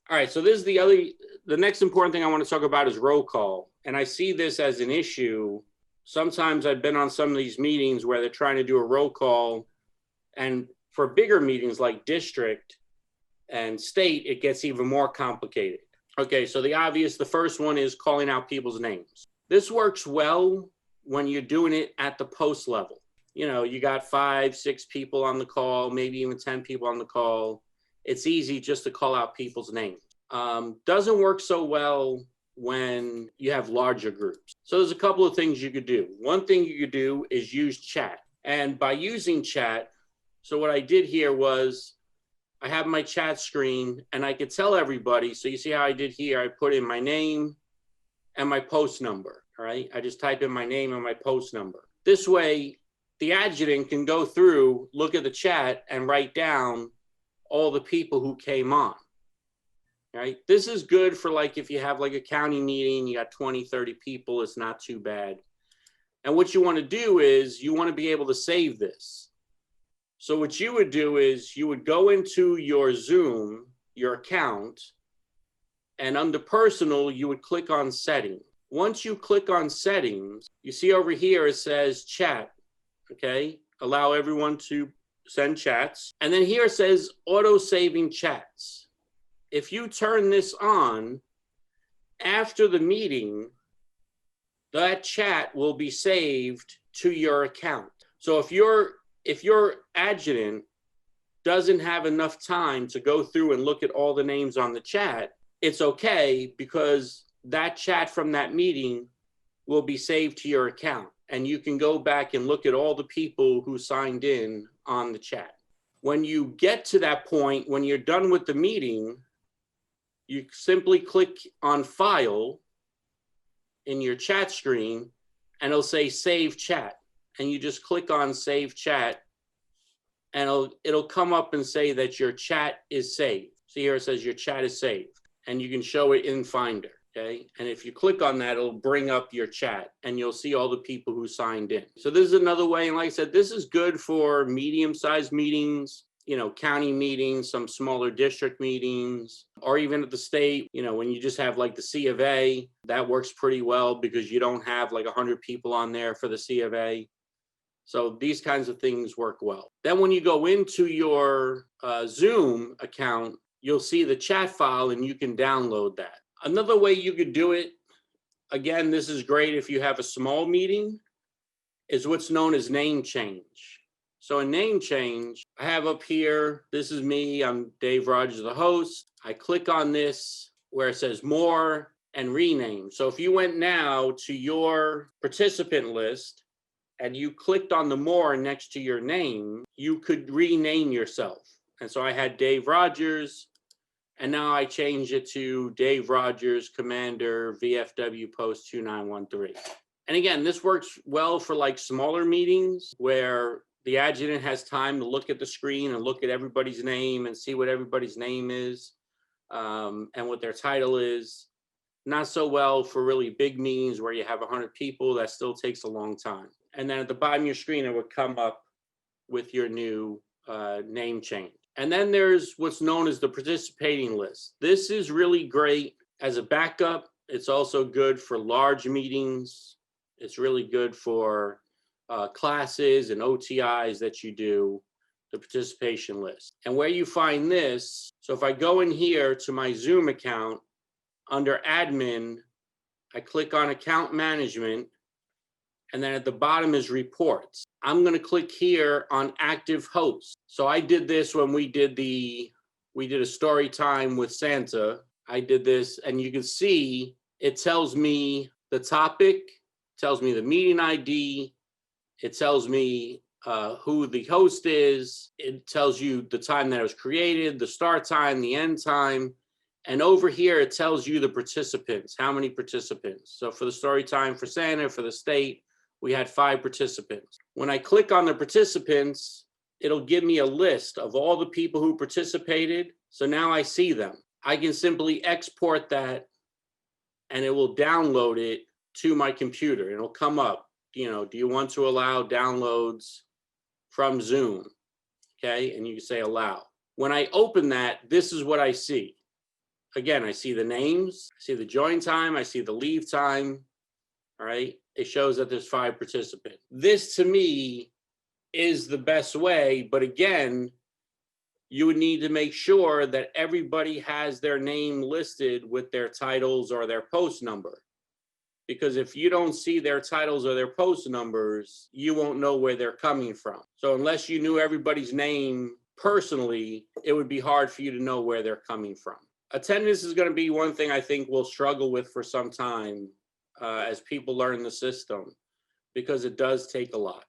All right, so the next important thing I want to talk about is roll call. And I see this as an issue. Sometimes I've been on some of these meetings where they're trying to do a roll call, and for bigger meetings like district and state, it gets even more complicated. Okay, so the first one is calling out people's names. This works well when you're doing it at the post level. You know, you got 5, 6 people on the call, maybe even 10 people on the call. It's easy just to call out people's names. Doesn't work so well when you have larger groups. So there's a couple of things you could do. One thing you could do is use chat. And by using chat, so what I did here was I have my chat screen and I could tell everybody. So you see how I did here, I put in my name and my post number, all right? I just type in my name and my post number. This way, the adjutant can go through, look at the chat and write down all the people who came on, right? This is good for like if you have like a county meeting, you got 20, 30 people, it's not too bad. And what you want to do is you want to be able to save this. So what you would do is you would go into your Zoom, your account, and under personal, you would click on settings. Once you click on settings, you see over here, it says chat, okay? Allow everyone to send chats. And then here it says auto saving chats. If you turn this on, after the meeting, that chat will be saved to your account. So if your adjutant doesn't have enough time to go through and look at all the names on the chat, it's okay because that chat from that meeting will be saved to your account. And you can go back and look at all the people who signed in on the chat. When you get to that point, when you're done with the meeting, you simply click on file in your chat screen and it'll say save chat. And you just click on save chat and it'll come up and say that your chat is saved. See here it says your chat is saved and you can show it in Finder. Okay. And if you click on that, it'll bring up your chat and you'll see all the people who signed in. So this is another way. And like I said, this is good for medium-sized meetings, you know, county meetings, some smaller district meetings, or even at the state, you know, when you just have like the C of A, that works pretty well because you don't have like 100 people on there for the C of A. So these kinds of things work well. Then when you go into your Zoom account, you'll see the chat file and you can download that. Another way you could do it, again, this is great if you have a small meeting, is what's known as name change. So a name change, I have up here, this is me, I'm Dave Rogers, the host. I click on this where it says more and rename. So if you went now to your participant list and you clicked on the more next to your name, you could rename yourself. And so I had Dave Rogers, and now I change it to Dave Rogers, Commander, VFW Post 2913. And again, this works well for like smaller meetings where the adjutant has time to look at the screen and look at everybody's name and see what everybody's name is and what their title is. Not so well for really big meetings where you have 100 people. That still takes a long time. And then at the bottom of your screen, it would come up with your new name change. And then there's what's known as the participating list. This is really great as a backup. It's also good for large meetings. It's really good for classes and OTIs that you do, the participation list. And where you find this, so if I go in here to my Zoom account, under admin, I click on account management, and then at the bottom is reports. I'm going to click here on active hosts. So I did this when we did a story time with Santa. I did this and you can see it tells me the topic, tells me the meeting ID, it tells me who the host is, it tells you the time that it was created, the start time, the end time. And over here, it tells you the participants, how many participants. So for the story time for Santa, for the state, we had 5 participants. When I click on the participants, it'll give me a list of all the people who participated. So now I see them. I can simply export that and it will download it to my computer. It'll come up, you know, do you want to allow downloads from Zoom? Okay, and you can say allow. When I open that, this is what I see. again, I see the names, I see the join time, I see the leave time. All right. It shows that there's 5 participants. This to me is the best way. But again, you would need to make sure that everybody has their name listed with their titles or their post number. Because if you don't see their titles or their post numbers, you won't know where they're coming from. So unless you knew everybody's name personally, it would be hard for you to know where they're coming from. Attendance is going to be one thing I think we'll struggle with for some time as people learn the system, because it does take a lot.